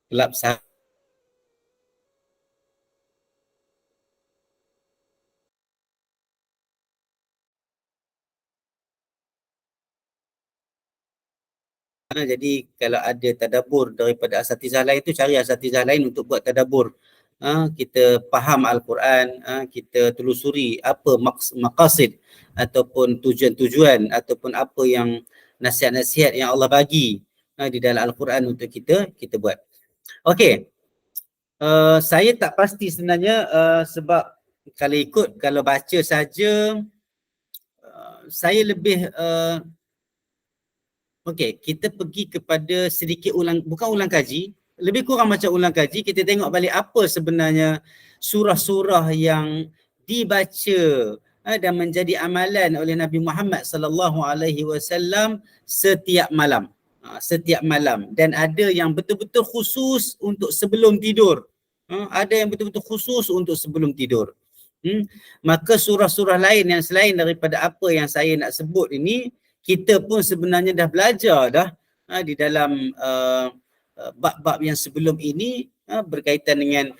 gelap sana jadi kalau ada tadabbur daripada asatizah lain tu cari asatizah lain untuk buat tadabbur. Kita faham Al-Quran, kita telusuri apa maqasid ataupun tujuan-tujuan ataupun apa yang nasihat-nasihat yang Allah bagi di dalam Al-Quran untuk kita buat. Okey. Saya tak pasti sebenarnya sebab kalau baca saja saya lebih okey, kita pergi kepada sedikit bukan ulang kaji, lebih kurang macam ulang kaji, kita tengok balik apa sebenarnya surah-surah yang dibaca dan menjadi amalan oleh Nabi Muhammad sallallahu alaihi wasallam setiap malam. Setiap malam, dan ada yang betul-betul khusus untuk sebelum tidur. Ada yang betul-betul khusus untuk sebelum tidur. Maka surah-surah lain yang selain daripada apa yang saya nak sebut ini, kita pun sebenarnya dah belajar dah di dalam bab-bab yang sebelum ini berkaitan dengan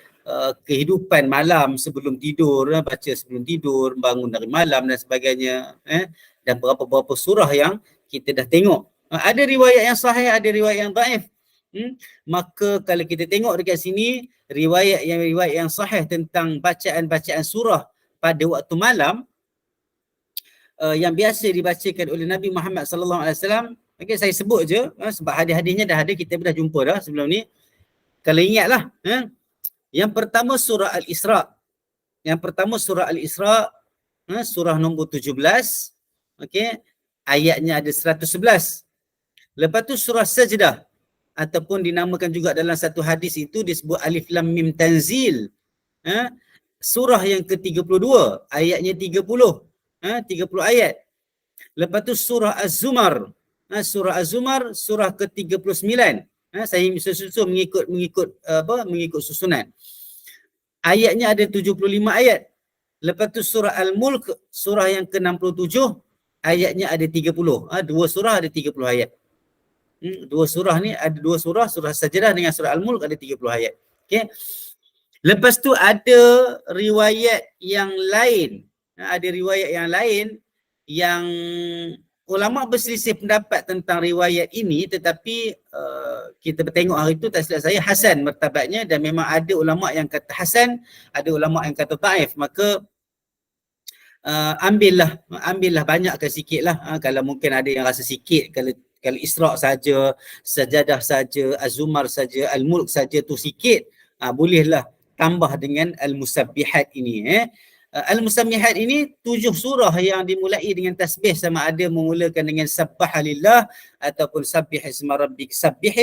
kehidupan malam sebelum tidur, baca sebelum tidur, bangun dari malam dan sebagainya, dan berapa-berapa surah yang kita dah tengok. Ada riwayat yang sahih, ada riwayat yang dhaif. Maka kalau kita tengok dekat sini, riwayat yang sahih tentang bacaan-bacaan surah pada waktu malam yang biasa dibacakan oleh Nabi Muhammad sallallahu alaihi wasallam. Okey, saya sebut je sebab hadis-hadisnya dah ada, kita dah jumpa dah sebelum ni. Kalau ingatlah, yang pertama surah Al-Isra. Yang pertama surah Al-Isra, surah nombor 17. Okey, ayatnya ada 111. Lepas tu surah Sajdah, ataupun dinamakan juga dalam satu hadis itu disebut Alif Lam Mim Tanzil. Surah yang ke-32, ayatnya 30. 30 ayat. Lepas tu surah Az-Zumar. Surah Az-Zumar surah ke-39. Saya susun mengikut susunan. Ayatnya ada 75 ayat. Lepas tu surah Al-Mulk surah yang ke-67, ayatnya ada 30. Dua surah ada 30 ayat. Dua surah ni ada dua surah, surah Sajdah dengan surah Al-Mulk ada 30 ayat. Okey. Lepas tu ada riwayat yang lain. Ada riwayat yang lain yang ulama berselisih pendapat tentang riwayat ini, tetapi kita bertengok hari itu tak silap saya hasan martabatnya, dan memang ada ulama yang kata hasan, ada ulama yang kata dhaif. Maka ambillah banyakkan sikitlah. Kalau mungkin ada yang rasa sikit, kalau Isra saja, Sajadah saja, Az-Zumar saja, Al-Mulk saja tu sikit, bolehlah tambah dengan Al-Musabbihat ini. Al-Musabbihat ini 7 surah yang dimulai dengan tasbih, sama ada memulakan dengan Subhanallah ataupun Sabbih isma rabbik Sabbih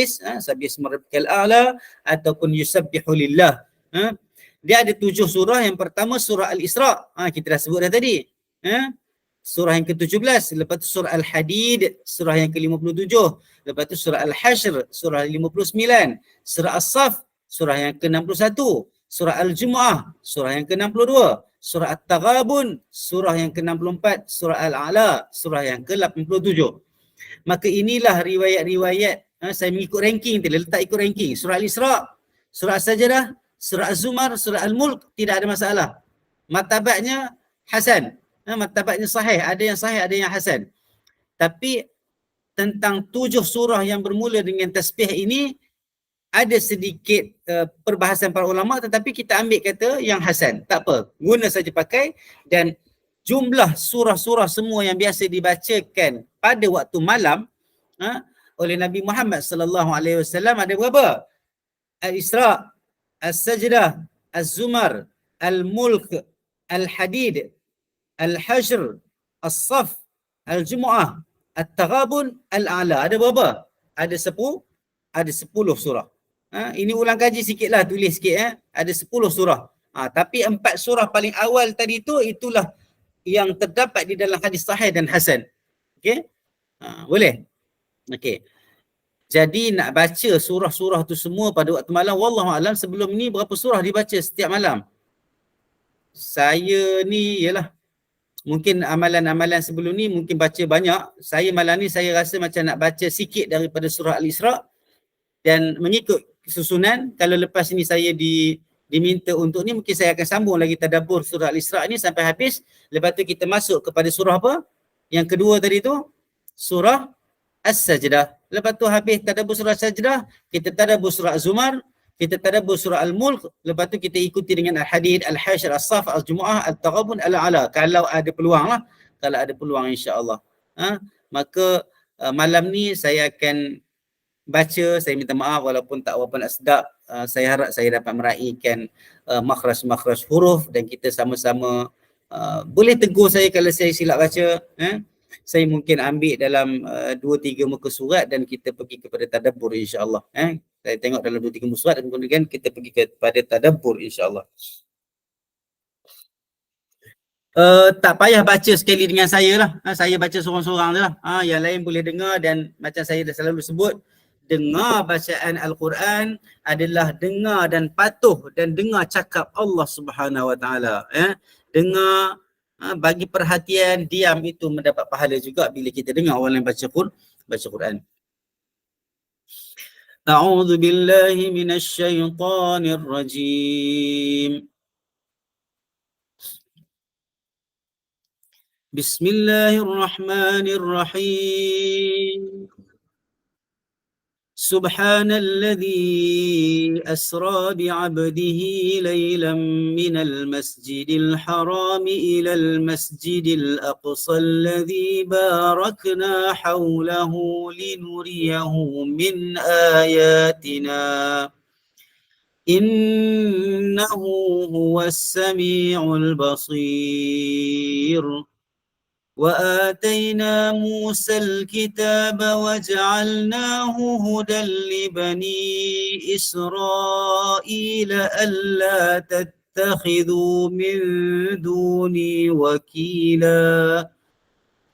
isma rabbikal a'la ataupun Yusabbihu lillah. Dia ada 7 surah. Yang pertama surah Al-Isra, kita dah sebut dah tadi. Surah yang ke-17, lepas tu surah Al-Hadid, surah yang ke-57, lepas tu surah Al-Hashr, surah 59, surah As-Saf, surah yang ke-61, surah Al-Jumu'ah, surah yang ke-62, surah At-Taghabun, surah yang ke-64, surah Al-A'la, surah yang ke-87. Maka inilah riwayat-riwayat, saya mengikut ranking, letak ikut ranking. Surah Al-Isra, surah As-Sajdah, surah Az-Zumar, surah Al-Mulk, tidak ada masalah. Martabatnya hasan. Martabatnya sahih, ada yang sahih, ada yang hasan. Tapi tentang 7 surah yang bermula dengan tasbih ini ada sedikit perbahasan para ulama, tetapi kita ambil kata yang hasan. Tak apa, guna saja pakai. Dan jumlah surah-surah semua yang biasa dibacakan pada waktu malam oleh Nabi Muhammad sallallahu alaihi wasallam ada berapa? Al-Isra, As-Sajdah, Az-Zumar, Al-Mulk, Al-Hadid, Al-Hashr, As-Saf, Al-Jumu'ah, At-Taghabun, Al-A'la. Ada berapa? Ada 10 surah. Ini ulang kaji sikitlah, tulis sikit. Ada 10 surah. Tapi 4 surah paling awal tadi tu, itulah yang terdapat di dalam hadis sahih dan hasan. Okey? Boleh? Okey. Jadi nak baca surah-surah tu semua pada waktu malam, wallahu alam. Sebelum ni berapa surah dibaca setiap malam? Saya ni ialah mungkin amalan-amalan sebelum ni mungkin baca banyak. Saya malam ni saya rasa macam nak baca sikit daripada surah Al-Isra. Dan mengikut susunan, kalau lepas ini saya diminta untuk ni, mungkin saya akan sambung lagi tadabbur surah Al-Isra' ni sampai habis. Lepas tu kita masuk kepada surah apa? Yang kedua tadi tu, surah As-Sajdah. Lepas tu habis tadabbur surah As-Sajdah, kita tadabbur surah Az-Zumar, kita tadabbur surah Al-Mulk, lepas tu kita ikuti dengan Al-Hadid, Al-Hasyr, As-Saf, Al-Jumu'ah, Al-Taghabun, Al-A'la. Kalau ada peluang lah. Kalau ada peluang insya-Allah. Maka malam ni saya akan baca, saya minta maaf walaupun tak berapa nak sedap. Saya harap saya dapat meraihkan makhraj-makhraj huruf dan kita sama-sama boleh tegur saya kalau saya silap baca. Saya mungkin ambil dalam 2-3 muka surat dan kita pergi kepada tadabbur insya-Allah. Saya tengok dalam 2-3 muka surat dan kemudian kita pergi kepada tadabbur insya-Allah. Tak payah baca sekali dengan saya lah. Saya baca seorang-seorang je lah. Yang lain boleh dengar, dan macam saya dah selalu sebut, dengar bacaan Al-Quran adalah dengar dan patuh dan dengar cakap Allah Subhanahu Wa Taala. Dengar, bagi perhatian, diam, itu mendapat pahala juga bila kita dengar orang lain baca Quran. A'udzu billahi minasy syaithanir rajim. Bismillahirrahmanirrahim. سبحان الذي أسرى بعبده ليلا من المسجد الحرام إلى المسجد الأقصى الذي باركنا حوله لنريه من آياتنا إنه هو السميع البصير وآتينا موسى الكتاب وجعلناه هدى لبني إسرائيل ألا تتخذوا من دوني وكيلا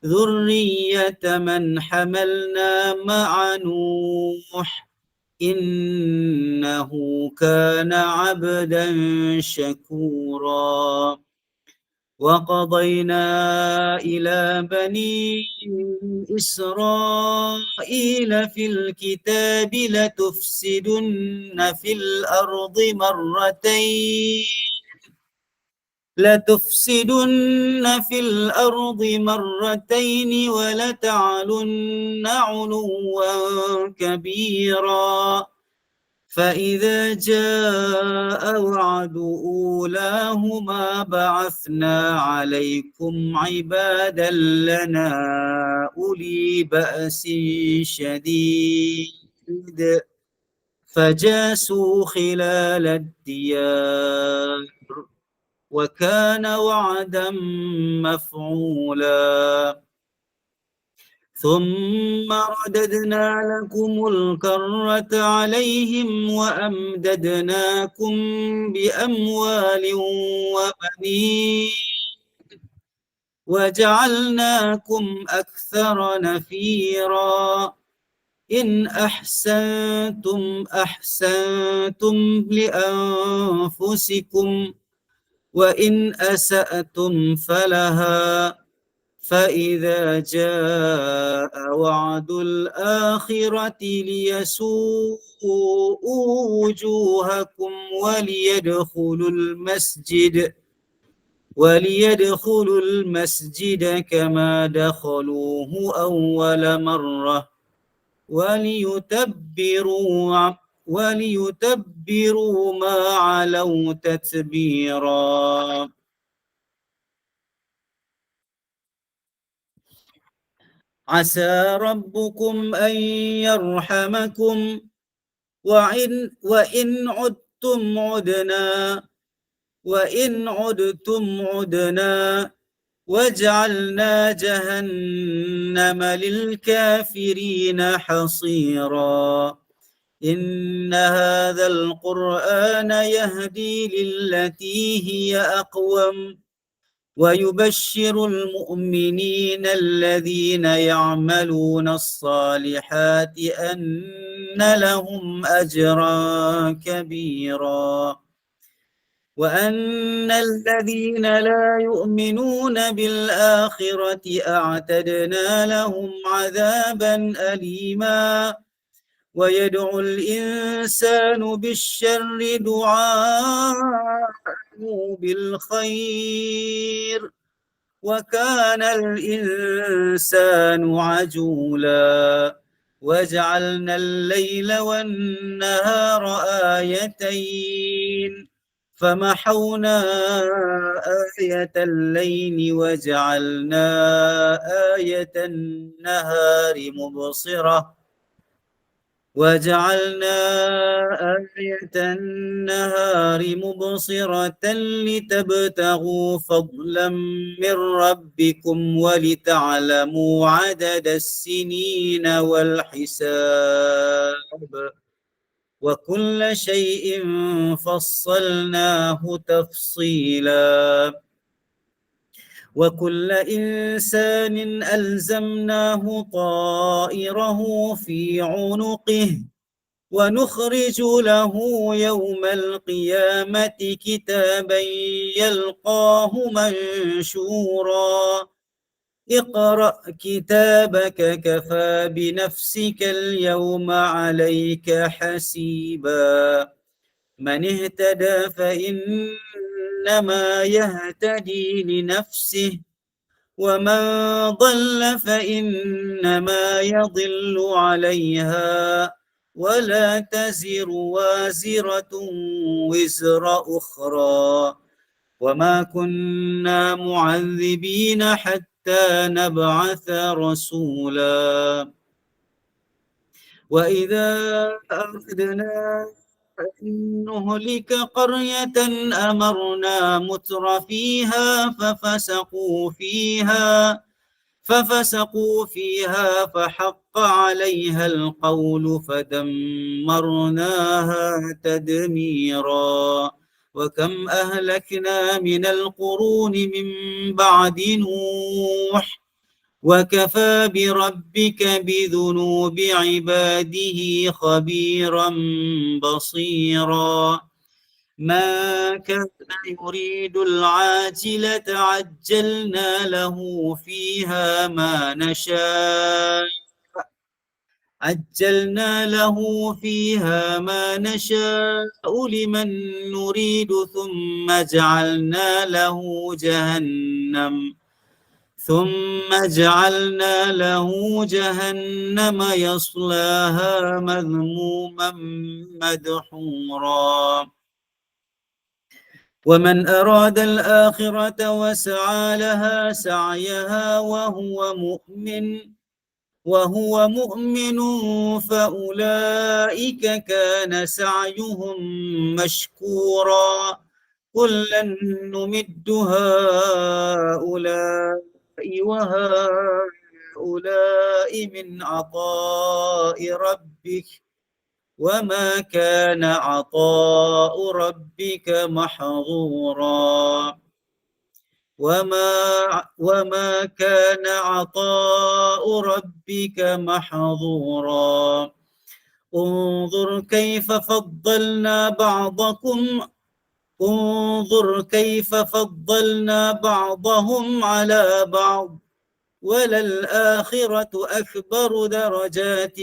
ذرية من حملنا مع نوح إنه كان عبدا شكورا وقضينا إلى بني إسرائيل في الكتاب لتفسدن في الأرض مرتين ولتعلن علوا كبيرا فإذا جاء وعد أولاهما بعثنا عليكم عبادا لنا أولي بأس شديد فجاسوا خلال الديار وكان وعدا مفعولا ثم رددنا لكم الكرة عليهم وأمددناكم بأموال وبنين وجعلناكم أكثر نفيرا إن أحسنتم أحسنتم لأنفسكم وإن أسأتم فلها فإذا جاء وعد الآخرة ليسوءوا وجوهكم وليدخلوا المسجد كما دخلوه أول مرة وليتبروا ما علوا تتبيرا. عسى ربكم أن يرحمكم وإن عدتم عدنا وجعلنا جهنم للكافرين حصيرا إن هذا القرآن يهدي للتي هي أقوم ويبشر المؤمنين الذين يعملون الصالحات أن لهم أجرا كبيرا وأن الذين لا يؤمنون بالآخرة أعتدنا لهم عذابا أليما ويدعو الإنسان بالشر دعاءه بالخير وكان الإنسان عجولا وجعلنا الليل والنهار آيتين فمحونا آية الليل وجعلنا آية النهار مبصرة لتبتغوا فضلا من ربكم ولتعلموا عدد السنين والحساب وكل شيء فصلناه تفصيلا وكل إنسان ألزمناه طائره في عنقه ونخرج له يوم القيامة كتابا يلقاه منشورا اقرأ كتابك كفى بنفسك اليوم عليك حسيبا من اهتدى فإنما يهتدي لنفسه ومن ضل فإنما يضل عليها ولا تزر وازرة وزر أخرى وما كنا معذبين حتى نبعث رسولا وإذا أردنا أن نهلك قرية أمرنا متر فيها ففسقوا فيها فحق عليها القول فدمرناها تدميرا وكم أهلكنا من القرون من بعد نوح وكفى بربك بذنوب عباده خبيرا بصيرا ما كان يريد العاجلة عجلنا له فيها ما نشاء لمن نريد ثم جعلنا له جهنم يصلاها مذموما مدحورا ومن أراد الآخرة وسعى لها سعيها وهو مؤمن فأولئك كان سعيهم مشكورا كلا نمد هؤلاء وهؤلاء من عطاء ربك وما كان عطاء ربك محظورا وما كان عطاء ربك محظورا انظر كيف فضلنا بعضهم على بعض وللآخرة أكبر درجات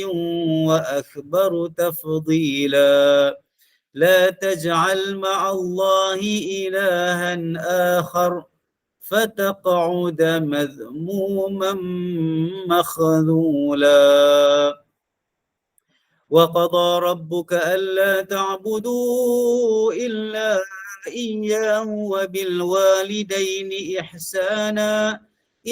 وأكبر تفضيلا لا تجعل مع الله إلها آخر فتقعد مذموما مخذولا وقضى ربك ألا تعبدوا إلا إياه وبالوالدين إحسانا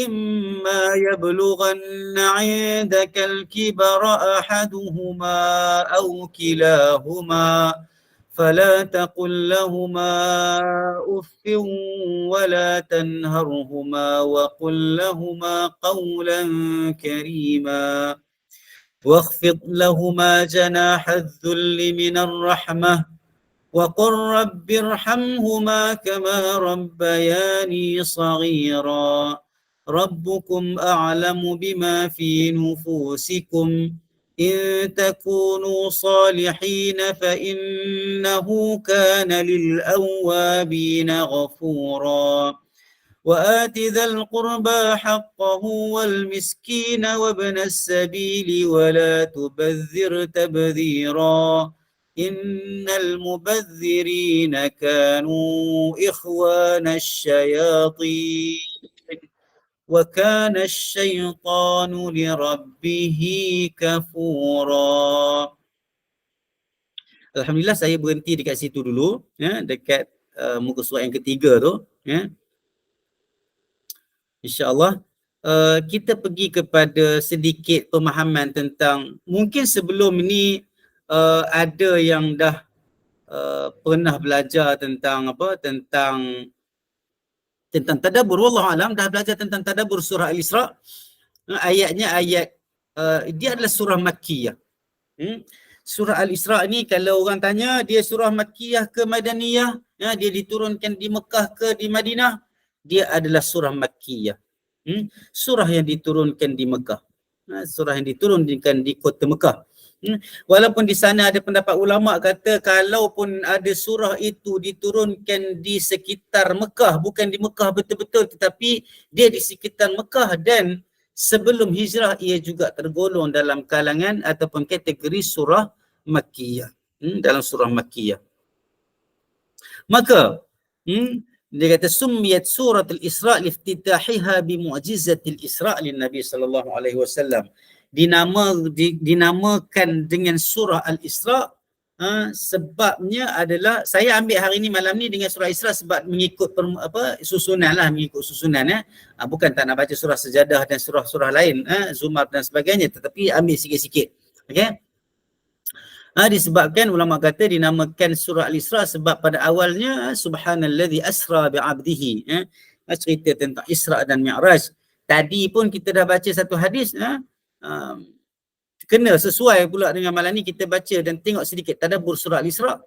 إما يبلغن عندك الكبر أحدهما أو كلاهما فلا تقل لهما أف ولا تنهرهما وقل لهما قولا كريما واخفض لهما جناح الذل من الرحمة وقل رب ارحمهما كما ربياني صغيرا ربكم أعلم بما في نفوسكم إن تكونوا صالحين فإنه كان للأوابين غفورا وآت ذا القربى حقه والمسكين وابن السبيل ولا تبذر تبذيرا إن المبذرين كانوا إخوان الشياطين وكان الشيطان لربه كفورا. Alhamdulillah saya berhenti dekat situ dulu, dekat muka surat yang ketiga tu. InsyaAllah kita pergi kepada sedikit pemahaman tentang, mungkin sebelum ni ada yang dah pernah belajar tentang tentang tadabbur. Wallahu alam dah belajar tentang tadabbur surah Al-Isra. Ayatnya dia adalah surah Makkiyah. Surah Al-Isra ni kalau orang tanya dia surah Makkiyah ke Madaniyah, dia diturunkan di Mekah ke di Madinah, dia adalah surah Makkiyah. Surah yang diturunkan di Mekah. Surah yang diturunkan di kota Mekah. Walaupun di sana ada pendapat ulama kata kalaupun ada surah itu diturunkan di sekitar Mekah, bukan di Mekah betul-betul tetapi dia di sekitar Mekah dan sebelum hijrah, ia juga tergolong dalam kalangan ataupun kategori surah Makkiyah. Dalam surah Makkiyah. Maka dia kata summiyat surat al-Isra' liftitahiha bi mu'jizatil Isra' lin Nabi sallallahu alaihi wasallam. Dinamakan dengan surah Al-Isra' sebabnya adalah, saya ambil hari ni malam ni dengan surah Isra' sebab mengikut susunan lah, bukan tak nak baca surah Sejadah dan surah-surah lain, Zumar dan sebagainya, tetapi ambil sikit-sikit. Okey. Disebabkan ulama kata dinamakan surah Al-Isra' sebab pada awalnya subhanallazi asra bi'abdihi, cerita tentang Isra' dan Mi'raj. Tadi pun kita dah baca satu hadis, kena sesuai pula dengan malam ni kita baca dan tengok sedikit tadabbur surah Al-Isra'.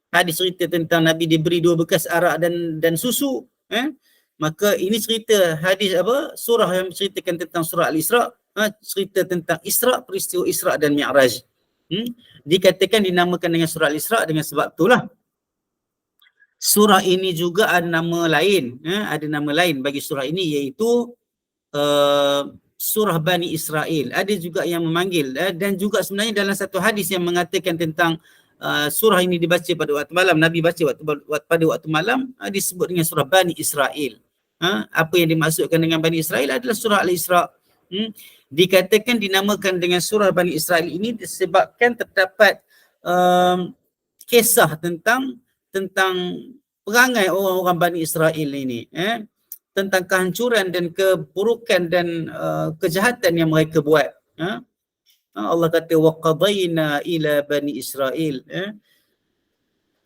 Hadis cerita tentang Nabi diberi 2 bekas arak dan susu. Maka ini cerita hadis surah yang menceritakan tentang surah Al-Isra', cerita tentang Isra', peristiwa Isra' dan Mi'raj. Dikatakan dinamakan dengan surah Al-Isra' dengan sebab itulah. Surah ini juga ada nama lain, ada nama lain bagi surah ini, iaitu surah Bani Israel. Ada juga yang memanggil, dan juga sebenarnya dalam satu hadis yang mengatakan tentang surah ini dibaca pada waktu malam, Nabi baca pada waktu malam, disebut dengan surah Bani Israel. Apa yang dimaksudkan dengan Bani Israel adalah surah Al-Isra'. Dikatakan dinamakan dengan surah Bani Israel ini disebabkan terdapat kisah tentang perangai orang-orang Bani Israel ini, tentang kehancuran dan keburukan dan kejahatan yang mereka buat. Allah kata wa qadayna ila Bani Israel.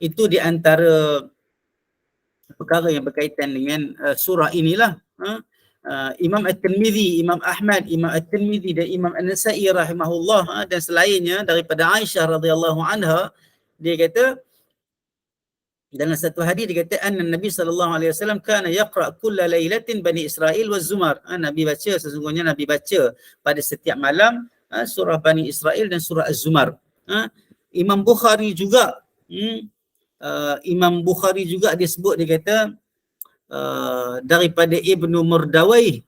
Itu di antara perkara yang berkaitan dengan surah inilah. Imam At-Tirmidzi, Imam Ahmad, Imam At-Tirmidzi dan Imam An-Nasa'i rahimahullah dan selainnya daripada Aisyah radhiyallahu anha, dia kata dalam satu hadis dia kata anna Nabi sallallahu alaihi wasallam kana yaqra kulla lailatin Bani Israil waz Zumar. Nabi baca, sesungguhnya Nabi baca pada setiap malam surah Bani Israil dan surah Az-Zumar. Imam Bukhari juga dia sebut, dia kata daripada Ibnu Murdawai,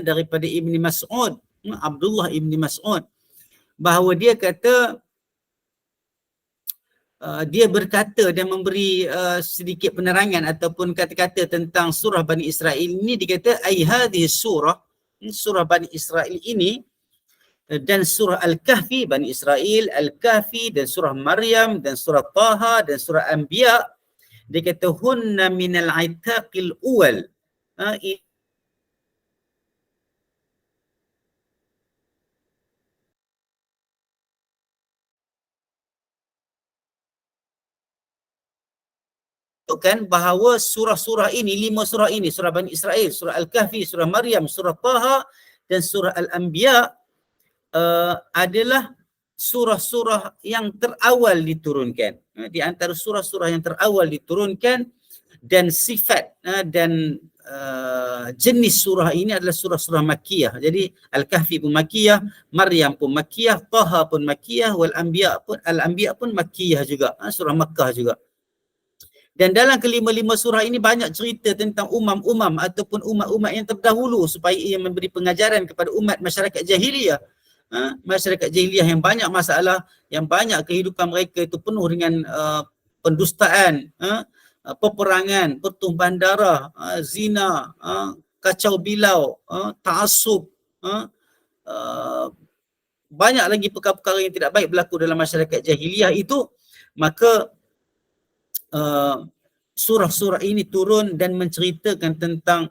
daripada Ibni Mas'ud, Abdullah Ibni Mas'ud, bahawa dia kata dia berkata dan memberi sedikit penerangan ataupun kata-kata tentang surah Bani Israel ini. Dia kata ai hadhihi surah Bani Israel ini dan surah Al-Kahfi, Bani Israel, Al-Kahfi dan surah Maryam dan surah Taha dan surah Anbiya, dia kata hunna minal itaqil awal. Kan bahawa surah-surah ini, 5 surah ini, surah Bani Israel, surah Al-Kahfi, surah Maryam, surah Taha dan surah Al-Anbiya adalah surah-surah yang terawal diturunkan. Di antara surah-surah yang terawal diturunkan, dan sifat dan jenis surah ini adalah surah-surah Makkiyah. Jadi Al-Kahfi pun Makkiyah, Maryam pun Makkiyah, Taha pun Makkiyah, wal Anbiya pun Al-Anbiya pun Makkiyah juga, surah Makkah juga. Dan dalam kelima-lima surah ini banyak cerita tentang umam-umam ataupun umat-umat yang terdahulu supaya ia memberi pengajaran kepada umat masyarakat jahiliyah. Masyarakat jahiliyah yang banyak masalah, yang banyak kehidupan mereka itu penuh dengan pendustaan, peperangan, pertumpahan darah, zina, kacau bilau, ta'assub, banyak lagi perkara-perkara yang tidak baik berlaku dalam masyarakat jahiliyah itu. Maka surah-surah ini turun dan menceritakan tentang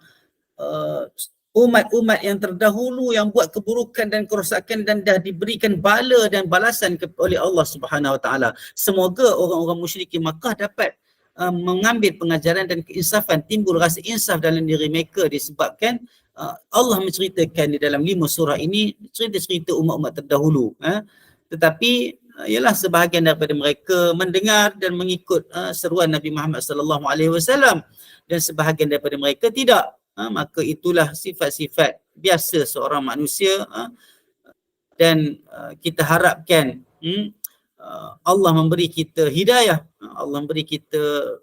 umat-umat yang terdahulu yang buat keburukan dan kerosakan dan dah diberikan bala dan balasan oleh Allah Subhanahu Wa Taala. Semoga orang-orang musyrikin Makkah dapat mengambil pengajaran dan keinsafan, timbul rasa insaf dalam diri mereka disebabkan Allah menceritakan di dalam 5 surah ini cerita-cerita umat-umat terdahulu. Tetapi ialah sebahagian daripada mereka mendengar dan mengikut seruan Nabi Muhammad sallallahu alaihi wasallam dan sebahagian daripada mereka tidak. Maka itulah sifat-sifat biasa seorang manusia, dan kita harapkan Allah memberi kita hidayah, Allah memberi kita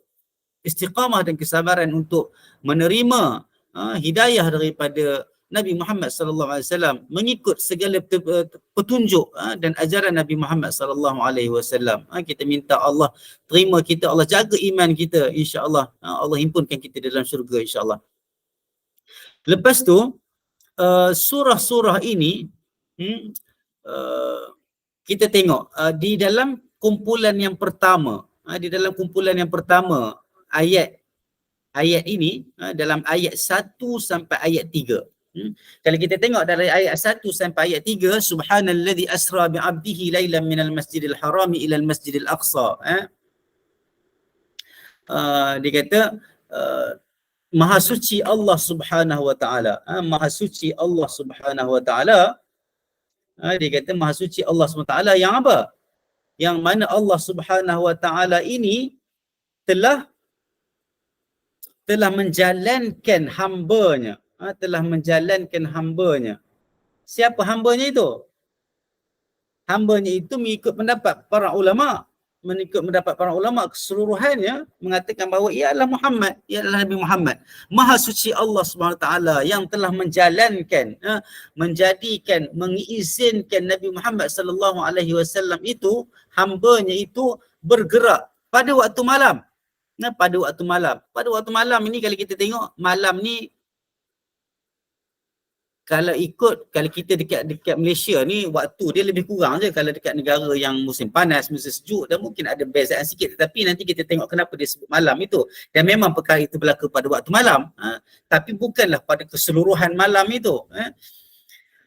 istiqamah dan kesabaran untuk menerima hidayah daripada Nabi Muhammad sallallahu alaihi wasallam, mengikut segala petunjuk dan ajaran Nabi Muhammad sallallahu alaihi wasallam. Kita minta Allah terima kita, Allah jaga iman kita, insya-Allah Allah himpunkan kita dalam syurga insya-Allah. Lepas tu surah-surah ini kita tengok di dalam kumpulan yang pertama, ayat ini dalam ayat 1 sampai ayat 3. Kalau kita tengok dari ayat 1 sampai ayat 3, subhanallazi asra bi'abdihi lailan minal masjidil harami ilal masjidil aqsa. Dia kata maha suci Allah Subhanahu wa taala. Maha suci Allah Subhanahu wa taala. Dia kata maha suci Allah Subhanahu wa taala yang apa? Yang mana Allah Subhanahu wa taala ini telah menjalankan hamba-Nya. Telah menjalankan hamba-Nya. Siapa hamba-Nya itu? Hamba-Nya itu mengikut pendapat para ulama. Mengikut pendapat para ulama keseluruhannya mengatakan bahawa ia adalah Muhammad, ia adalah Nabi Muhammad. Maha suci Allah Subhanahu taala yang telah menjalankan, menjadikan, mengizinkan Nabi Muhammad sallallahu alaihi wasallam itu, hamba-Nya itu bergerak pada waktu malam. Pada waktu malam ini kalau kita tengok, malam ni kalau kita dekat Malaysia ni, waktu dia lebih kurang je. Kalau dekat negara yang musim panas, musim sejuk, dan mungkin ada bezaan sikit. Tetapi nanti kita tengok kenapa dia sebut malam itu. Dan memang perkara itu berlaku pada waktu malam. Tapi bukanlah pada keseluruhan malam itu.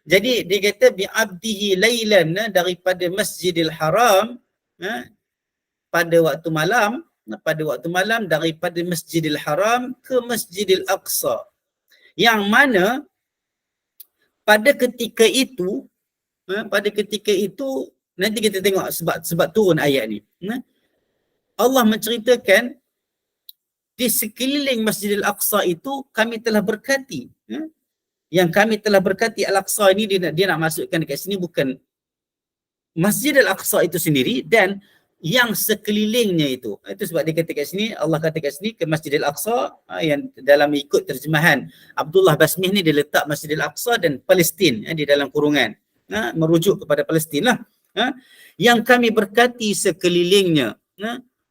Jadi dia kata bi'abdihi lailan, daripada Masjidil Haram, pada waktu malam daripada Masjidil Haram ke Masjidil Aqsa. Yang mana pada ketika itu nanti kita tengok sebab turun ayat ni. Allah menceritakan di sekeliling Masjidil Aqsa itu kami telah berkati. Yang kami telah berkati Al-Aqsa ini dia nak masukkan dekat sini bukan Masjidil Aqsa itu sendiri dan yang sekelilingnya itu. Itu sebab dia kata kat sini, Allah kata kat sini ke Masjidil Aqsa, yang dalam ikut terjemahan Abdullah Basmih ni dia letak Masjidil Aqsa dan Palestin di dalam kurungan. Merujuk kepada Palestin lah. Yang kami berkati sekelilingnya.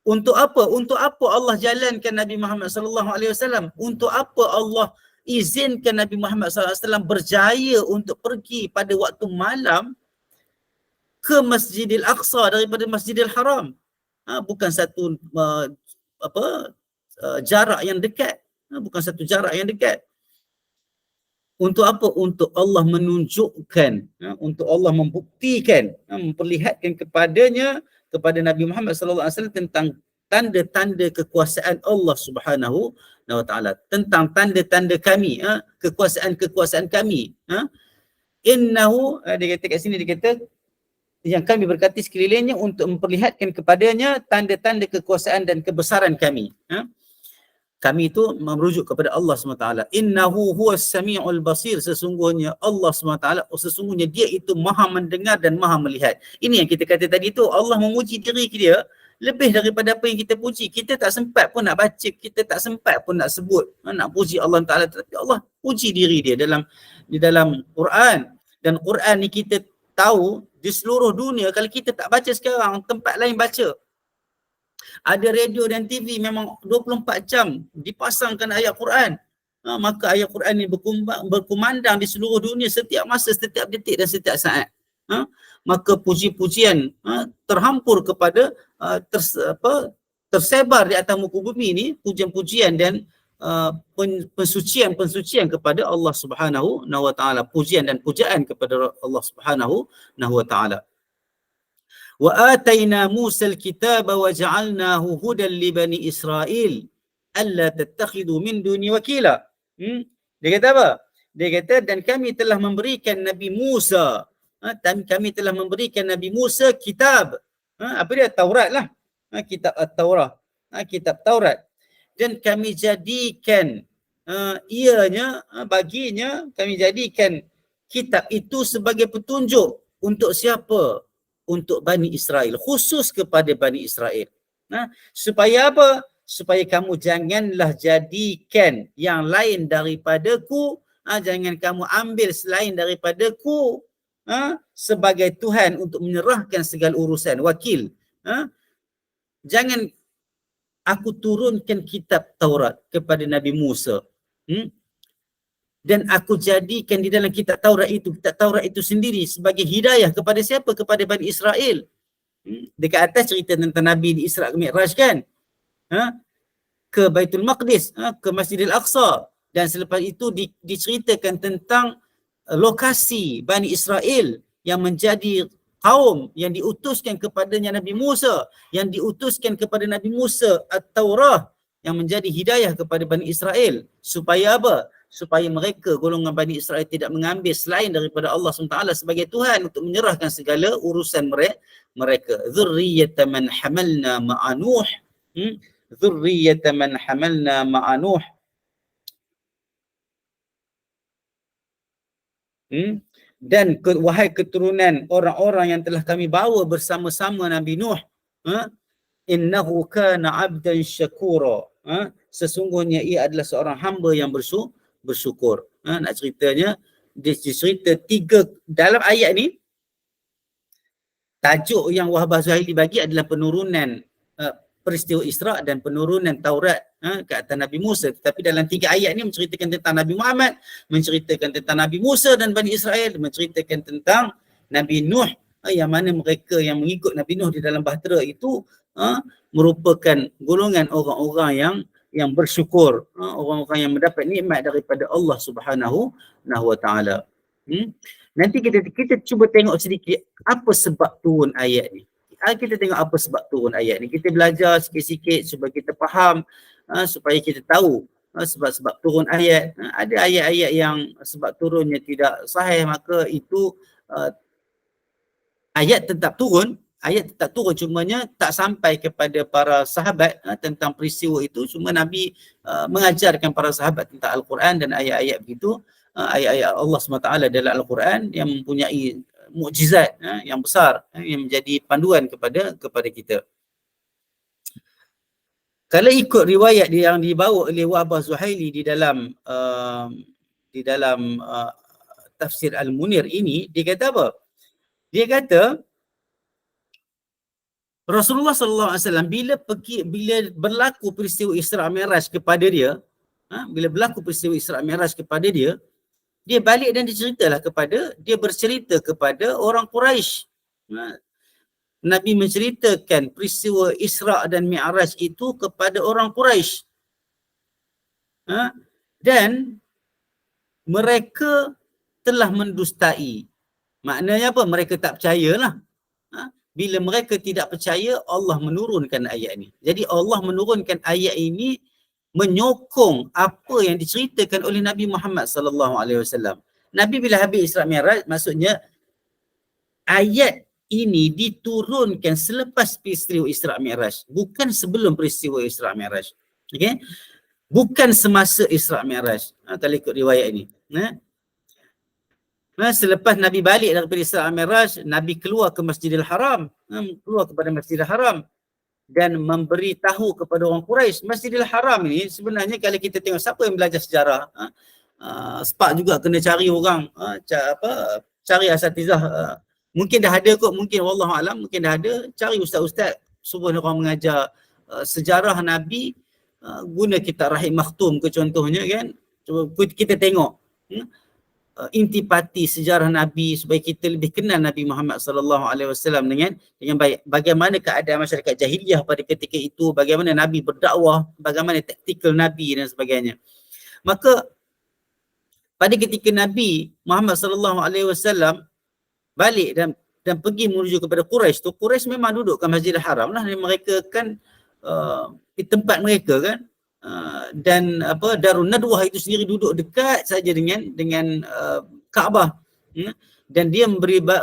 Untuk apa? Untuk apa Allah jalankan Nabi Muhammad sallallahu alaihi wasallam? Untuk apa Allah izinkan Nabi Muhammad sallallahu alaihi wasallam berjaya untuk pergi pada waktu malam ke Masjidil Aqsa daripada Masjidil Haram? Bukan satu jarak yang dekat. Bukan satu jarak yang dekat. Untuk apa? Untuk Allah menunjukkan, untuk Allah membuktikan, memperlihatkan kepada Nabi Muhammad sallallahu alaihi wasallam tentang tanda-tanda kekuasaan Allah Subhanahu wa taala, tentang tanda-tanda kami, kekuasaan kami. Innahu, dia kata kat sini, dia kata yang kami berkati sekelilingnya untuk memperlihatkan kepadanya tanda-tanda kekuasaan dan kebesaran kami. Kami itu merujuk kepada Allah SWT. Innahu huwas sami'ul basir. Sesungguhnya Allah SWT, sesungguhnya dia itu maha mendengar dan maha melihat. Ini yang kita kata tadi tu, Allah memuji diri dia lebih daripada apa yang kita puji. Kita tak sempat pun nak baca, kita tak sempat pun nak sebut, nak puji Allah Ta'ala, tetapi Allah puji diri dia di dalam Quran. Dan Quran ni kita tahu di seluruh dunia, kalau kita tak baca sekarang, tempat lain baca. Ada radio dan TV memang 24 jam dipasangkan ayat Quran. Maka ayat Quran ni berkumandang di seluruh dunia setiap masa, setiap detik dan setiap saat. Maka puji-pujian terhampur kepada tersebar di atas muka bumi ni, pujian-pujian dan pensucian kepada Allah Subhanahu wa taala, pujian dan pujaan kepada Allah Subhanahu wa taala. Wa atayna Musa al-kitaba wa ja'alnahu hudan li bani Israil alla tattakhidhu min duni wakila. Dia kata apa? Dia kata, dan kami telah memberikan Nabi Musa, kami telah memberikan Nabi Musa kitab. Apa dia? Taurat lah. Kitab At-Taurah. Kitab Taurat. Dan kami jadikan baginya, kami jadikan kitab itu sebagai petunjuk untuk siapa? Untuk Bani Israel, khusus kepada Bani Israel. Supaya apa? Supaya kamu janganlah jadikan yang lain daripadaku, jangan kamu ambil selain daripadaku sebagai Tuhan untuk menyerahkan segala urusan, wakil. Jangan aku turunkan kitab Taurat kepada Nabi Musa. Dan aku jadikan di dalam kitab Taurat itu sendiri sebagai hidayah kepada siapa? Kepada Bani Israel. Dekat atas cerita tentang Nabi di Isra' ke Mi'raj kan? Ke Baitul Maqdis, ke Masjidil Aqsa. Dan selepas itu diceritakan tentang lokasi Bani Israel yang menjadi kaum yang diutuskan kepadanya Nabi Musa, yang diutuskan kepada Nabi Musa At-Taurah, yang menjadi hidayah kepada Bani Israel. Supaya apa? Supaya mereka, golongan Bani Israel, tidak mengambil selain daripada Allah SWT sebagai Tuhan untuk menyerahkan segala urusan mereka. Dzurriyyata man hamalna ma'a Nuh. Dzurriyyata man hamalna ma'a Nuh. Dan wahai keturunan orang-orang yang telah kami bawa bersama-sama Nabi Nuh, innahu kana 'abdan syakura. Sesungguhnya ia adalah seorang hamba yang bersyukur. Nak ceritanya, dia cerita tiga dalam ayat ni. Tajuk yang Wahbah Zuhaili bagi adalah penurunan peristiwa Isra' dan penurunan Taurat ke atas Nabi Musa. Tetapi dalam tiga ayat ni menceritakan tentang Nabi Muhammad, menceritakan tentang Nabi Musa dan Bani Israel, menceritakan tentang Nabi Nuh, yang mana mereka yang mengikut Nabi Nuh di dalam bahtera itu merupakan golongan orang-orang yang bersyukur, orang-orang yang mendapat nikmat daripada Allah Subhanahu wa taala. Nanti kita cuba tengok sedikit apa sebab turun ayat ni. Kita tengok apa sebab turun ayat ni. Kita belajar sikit-sikit supaya kita faham, supaya kita tahu sebab-sebab turun ayat. Ada ayat-ayat yang sebab turunnya tidak sahih, maka itu ayat tetap turun, cumanya tak sampai kepada para sahabat tentang peristiwa itu. Cuma Nabi mengajarkan para sahabat tentang Al-Quran dan ayat-ayat begitu, ayat-ayat Allah SWT dalam Al-Quran yang mempunyai mukjizat yang besar, yang menjadi panduan kepada kita. Kalau ikut riwayat yang dibawa oleh Wahbah Zuhaili di dalam tafsir Al-Munir ini, dia kata apa? Dia kata Rasulullah SAW bila berlaku peristiwa Isra' Mi'raj kepada dia, dia balik dan dia bercerita kepada orang Quraisy. Nabi menceritakan peristiwa Isra' dan Mi'raj itu kepada orang Quraisy. Dan mereka telah mendustai. Maknanya apa? Mereka tak percayalah. Bila mereka tidak percaya, Allah menurunkan ayat ini. Jadi Allah menurunkan ayat ini menyokong apa yang diceritakan oleh Nabi Muhammad SAW. Nabi bila habis Isra' Mi'raj, maksudnya ayat ini diturunkan selepas peristiwa Isra' Mi'raj, bukan sebelum peristiwa Isra' Mi'raj. Okay? Bukan semasa Isra' Mi'raj. Kalau ikut riwayat ini. Selepas Nabi balik daripada Isra' Mi'raj, Nabi keluar ke Masjidil Haram. Keluar kepada Masjidil Haram. dan memberitahu kepada orang Quraisy. Masjidil Haram ni sebenarnya kalau kita tengok siapa yang belajar sejarah, Spark juga kena cari orang, cari asatizah, mungkin dah ada kot, mungkin wallahu alam, mungkin dah ada, cari ustaz-ustaz suruh orang mengajar sejarah Nabi, guna kitab Rahim Makhtum ke contohnya kan. Cuba kita tengok intipati sejarah Nabi supaya kita lebih kenal Nabi Muhammad sallallahu alaihi wasallam dengan baik. Bagaimana keadaan masyarakat jahiliyah pada ketika itu, bagaimana Nabi berdakwah, bagaimana taktikal Nabi dan sebagainya. Maka pada ketika Nabi Muhammad sallallahu alaihi wasallam balik dan pergi menuju kepada Quraisy tu, Quraisy memang duduk kat Masjidil Haram lah, mereka kan di tempat mereka kan. Dan Darun Nadwah itu sendiri duduk dekat saja dengan Kaabah, dan dia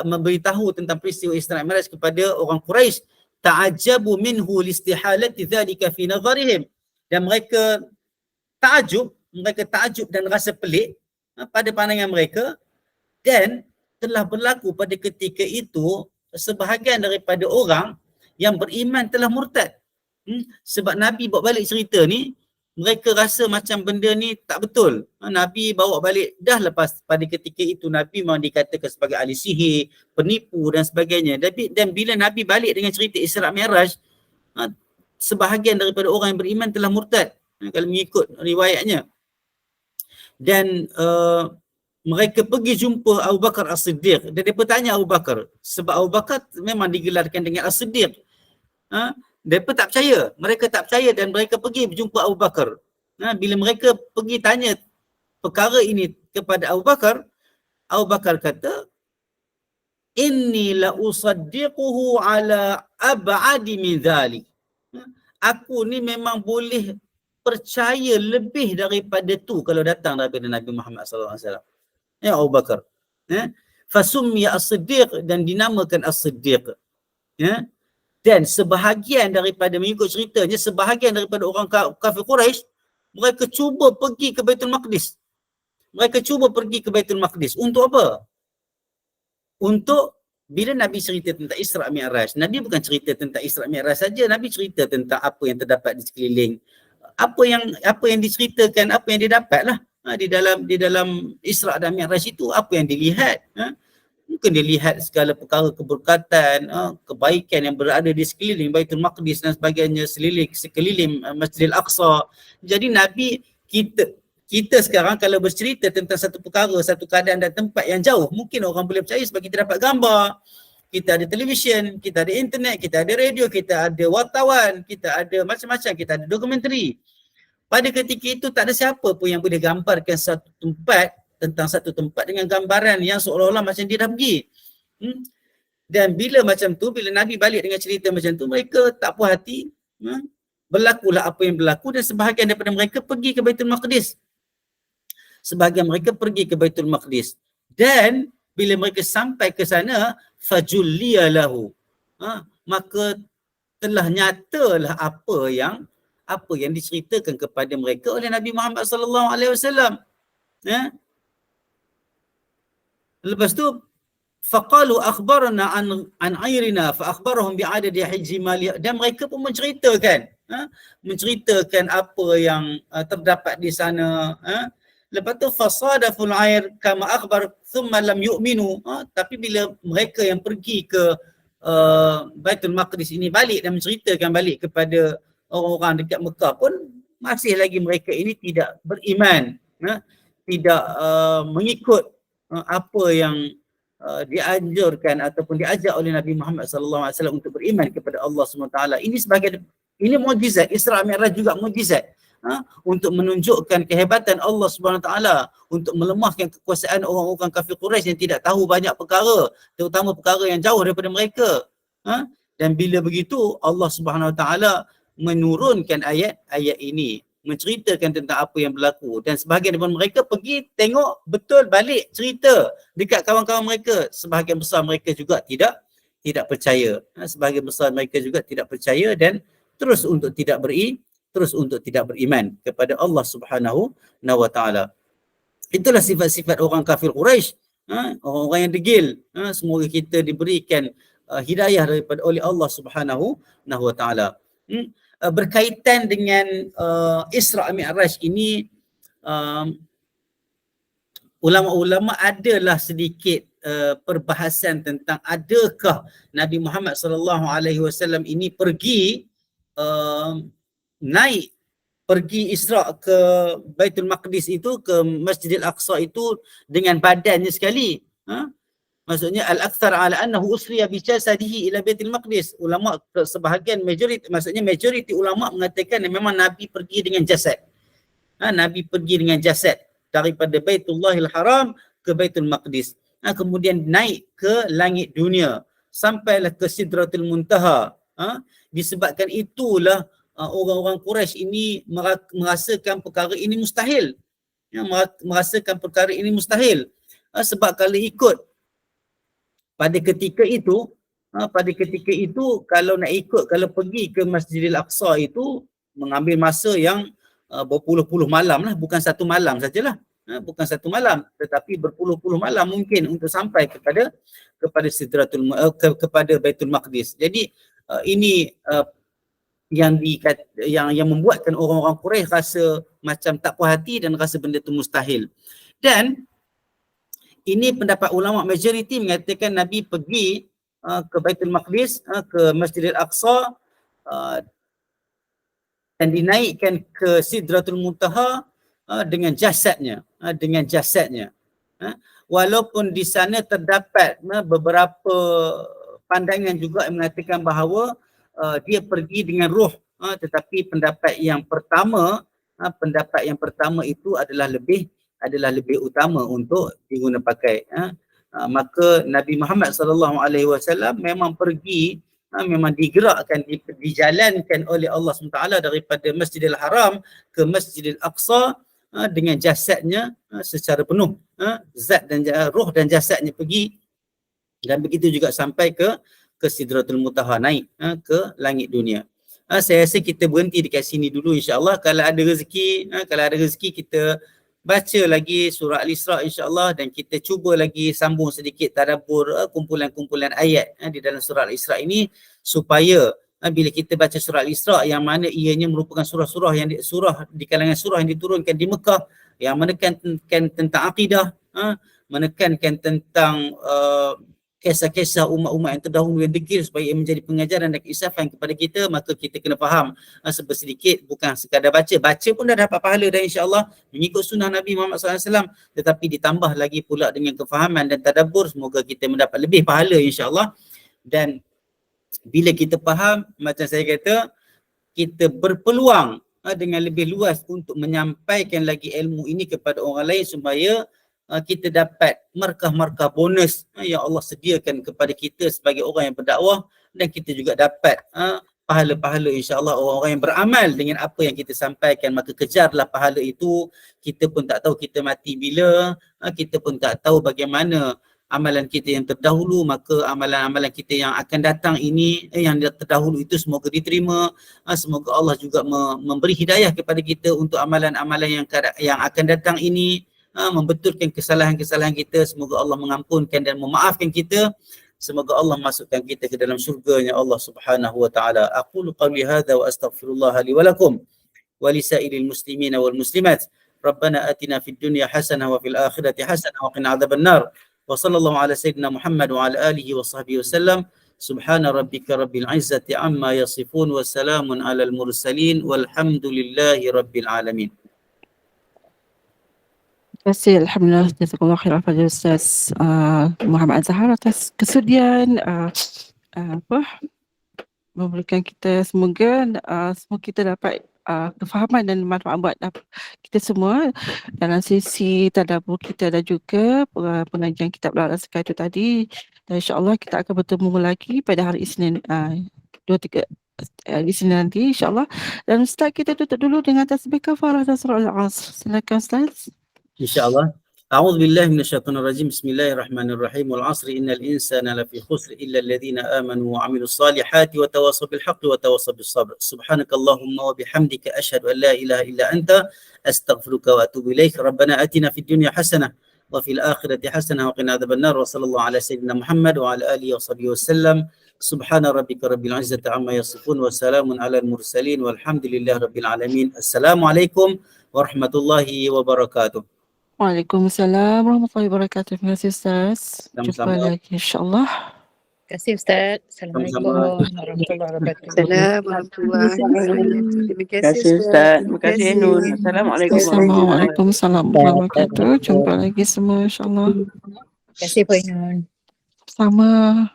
memberitahu tentang peristiwa Isra Mi'raj kepada orang Quraisy. Ta'ajabu minhu listihalati dhalika fi nazarihim, dan mereka takjub dan rasa pelik pada pandangan mereka, dan telah berlaku pada ketika itu sebahagian daripada orang yang beriman telah murtad. Sebab Nabi bawa balik cerita ni, mereka rasa macam benda ni tak betul. Nabi bawa balik dah lepas pada ketika itu Nabi memang dikatakan sebagai ahli sihir, penipu dan sebagainya. Dan bila Nabi balik dengan cerita Isra Mi'raj, sebahagian daripada orang yang beriman telah murtad kalau mengikut riwayatnya. Dan mereka pergi jumpa Abu Bakar As-Siddiq, dan dia bertanya Abu Bakar, sebab Abu Bakar memang digelarkan dengan As-Siddiq. Mereka tak percaya, dan mereka pergi berjumpa Abu Bakar. Bila mereka pergi tanya perkara ini kepada Abu Bakar kata, inni la usaddiquhu ala ab'adi min dhalik. Aku ni memang boleh percaya lebih daripada tu kalau datang daripada Nabi Muhammad sallallahu alaihi wasallam. Ya Abu Bakar. Fasummiya As-Siddiq, dan dinamakan As-Siddiq. Ya. Dan sebahagian daripada, mengikut ceritanya, sebahagian daripada orang kafir Quraisy, mereka cuba pergi ke Baitul Maqdis. Untuk apa? Untuk bila Nabi cerita tentang Isra Mi'raj, Nabi bukan cerita tentang Isra Mi'raj saja, Nabi cerita tentang apa yang terdapat di sekeliling. Apa yang diceritakan, apa yang dia dapat lah di dalam Isra dan Mi'raj itu, apa yang dilihat. Mungkin dia lihat segala perkara keberkatan, kebaikan yang berada di sekeliling Baitul Maqdis dan sebagainya, sekeliling Masjidil Aqsa. Jadi Nabi, kita sekarang kalau bercerita tentang satu perkara, satu keadaan dan tempat yang jauh, mungkin orang boleh percaya sebab kita dapat gambar, kita ada televisyen, kita ada internet, kita ada radio, kita ada wartawan, kita ada macam-macam, kita ada dokumentari. Pada ketika itu tak ada siapa pun yang boleh gambarkan tentang satu tempat dengan gambaran yang seolah-olah macam dia dah pergi. Dan bila Nabi balik dengan cerita macam tu, mereka tak puas hati. Berlakulah apa yang berlaku, dan sebahagian daripada mereka pergi ke Baitul Maqdis. Dan bila mereka sampai ke sana, fajulliya lahu. Maka telah nyatalah apa yang diceritakan kepada mereka oleh Nabi Muhammad sallallahu alaihi wasallam. Lepas tu faqalu akhbarna an airina fa akhbarahum bi'adadi hijji mali, dan mereka pun menceritakan apa yang terdapat di sana. Lepas tu fasadaful air kama akhbar thumma lam yu'minu. Tapi bila mereka yang pergi ke Baitul Maqdis ini balik dan menceritakan balik kepada orang-orang dekat Mekah pun, masih lagi mereka ini tidak beriman, tidak mengikut apa yang dianjurkan ataupun diajak oleh Nabi Muhammad sallallahu alaihi wasallam untuk beriman kepada Allah SWT. Ini mukjizat. Isra Mi'raj juga mukjizat, untuk menunjukkan kehebatan Allah SWT, untuk melemahkan kekuasaan orang-orang kafir Quraisy yang tidak tahu banyak perkara, terutama perkara yang jauh daripada mereka. Dan bila begitu, Allah SWT menurunkan ayat-ayat ini, menceritakan tentang apa yang berlaku, dan sebahagian daripada mereka pergi tengok betul balik cerita dekat kawan-kawan mereka. Sebahagian besar mereka juga tidak percaya. Sebahagian besar mereka juga tidak percaya dan terus untuk tidak beriman kepada Allah Subhanahu wa taala. Itulah sifat-sifat orang kafir Quraisy, orang-orang yang degil. Semoga kita diberikan hidayah oleh Allah Subhanahu wa taala. berkaitan dengan Isra' Mi'raj ini, ulama-ulama adalah sedikit perbahasan tentang adakah Nabi Muhammad sallallahu alaihi wasallam ini pergi pergi Isra' ke Baitul Maqdis itu, ke Masjidil Aqsa itu dengan badannya sekali. Maksudnya al-akthar ala annahu usriya bi jasadihi ila Baitul Maqdis. Ulama sebahagian majoriti ulama mengatakan memang Nabi pergi dengan jasad. Nabi pergi dengan jasad daripada Baitullahil Haram ke Baitul Maqdis. Kemudian naik ke langit dunia sampailah ke Sidratul Muntaha. Disebabkan itulah orang-orang Quraisy ini merasakan perkara ini mustahil. Merasakan perkara ini mustahil. Sebab kalau ikut pada ketika itu kalau nak ikut, kalau pergi ke Masjidil Aqsa itu mengambil masa yang berpuluh-puluh malam lah, bukan satu malam sajalah. Bukan satu malam, tetapi berpuluh-puluh malam mungkin untuk sampai kepada kepada Baitul Maqdis. Jadi ini yang membuatkan orang-orang Quraisy rasa macam tak puas hati dan rasa benda itu mustahil. Dan ini pendapat ulama majoriti mengatakan Nabi pergi ke Baitul Maqdis, ke Masjidil Aqsa, dan dinaikkan ke Sidratul Muntaha dengan jasadnya. Walaupun di sana terdapat beberapa pandangan juga yang mengatakan bahawa dia pergi dengan roh, tetapi pendapat yang pertama itu adalah lebih utama untuk diguna pakai. Maka Nabi Muhammad sallallahu alaihi wasallam memang pergi, memang digerakkan, dijalankan oleh Allah SWT daripada Masjidil Haram ke Masjidil Aqsa dengan jasadnya secara penuh. Zat dan roh dan jasadnya pergi, dan begitu juga sampai ke Sidratul Muntaha, naik ke langit dunia. Saya rasa kita berhenti dekat sini dulu insya-Allah. Kalau ada rezeki kita baca lagi surah Al-Isra' insya-Allah, dan kita cuba lagi sambung sedikit tadabbur kumpulan-kumpulan ayat di dalam surah Al-Isra' ini, supaya bila kita baca surah Al-Isra' yang mana ianya merupakan surah di kalangan surah yang diturunkan di Mekah, yang menekankan tentang akidah, menekankan tentang kisah-kisah umat-umat yang terdahulu yang degil, supaya ia menjadi pengajaran dan keisafan kepada kita, maka kita kena faham sedikit, bukan sekadar baca pun dah dapat pahala dah insya-Allah mengikut sunnah Nabi Muhammad SAW, tetapi ditambah lagi pula dengan kefahaman dan tadabbur, semoga kita mendapat lebih pahala insya-Allah. Dan bila kita faham, macam saya kata, kita berpeluang dengan lebih luas untuk menyampaikan lagi ilmu ini kepada orang lain, supaya kita dapat markah-markah bonus yang Allah sediakan kepada kita sebagai orang yang berdakwah, dan kita juga dapat pahala-pahala insya-Allah orang-orang yang beramal dengan apa yang kita sampaikan. Maka kejarlah pahala itu. Kita pun tak tahu kita mati bila, kita pun tak tahu bagaimana amalan kita yang terdahulu, maka amalan-amalan kita yang akan datang ini, yang terdahulu itu semoga diterima. Semoga Allah juga memberi hidayah kepada kita untuk amalan-amalan yang akan datang ini, membetulkan kesalahan-kesalahan kita. Semoga Allah mengampunkan dan memaafkan kita. Semoga Allah masukkan kita ke dalam syurga-Nya Allah Subhanahu wa taala. Aqulu qawli hadza wa astaghfirullah li wa lakum wa lisairil muslimina wal muslimat. Rabbana atina fid dunya hasanah wa fil akhirati hasanah wa qina adzabannar. Wa sallallahu ala sayyidina Muhammad wa ala alihi wa sahbihi wasallam. Subhana rabbika rabbil izzati amma yasifun wa salamun alal mursalin walhamdulillahi rabbil alamin. Terima kasih, Alhamdulillah, jazakallah khairan pada Ustaz Muhammad Azhar atas kesudian memberikan kita, semoga kita dapat kefahaman dan manfaat buat kita semua dalam sesi tadabbur kita dan juga pengajian kitab Al-Azkar itu tadi. Dan insya-Allah kita akan bertemu lagi pada hari Isnin 2-3 di sini nanti insya-Allah. Dan Ustaz, kita tutup dulu dengan tasbih kafarah dan surah Al-Asr. Silakan Ustaz. InsyaAllah. A'udzu billahi minasyaitonir rajim. Bismillahirrahmanirrahim. Wal 'asri innal insana lafi khusr illa alladhina amanu wa 'amilus salihati wa tawassaw bil haqqi wa tawassaw bis sabr. Subhanakallahumma wa bihamdika asyhadu an la ilaha illa anta astaghfiruka wa atubu ilaik. Rabbana atina fid dunya hasanah wa fil akhirati hasanah wa qina adzabannar. Wa sallallahu ala sayyidina Muhammad wa ala alihi wa sahbihi wasallam. Subhana rabbika rabbil izzati amma yasifun wa salamun alal mursalin walhamdulillahi rabbil alamin. Assalamualaikum warahmatullahi wabarakatuh. Waalaikumsalam warahmatullahi wabarakatuh. Terima kasih Ustaz. Jumpa Sama-sama. lagi insyaAllah. Terima kasih Ustaz. Sama-sama. Assalamualaikum warahmatullahi wabarakatuh. Assalamualaikum warahmatullahi wabarakatuh. Terima kasih Ustaz. Terima kasih Nur. Assalamualaikum Waalaikumsalam warahmatullahi wabarakatuh. Jumpa lagi semua insyaAllah. Terima kasih Puan Ainun. Sama.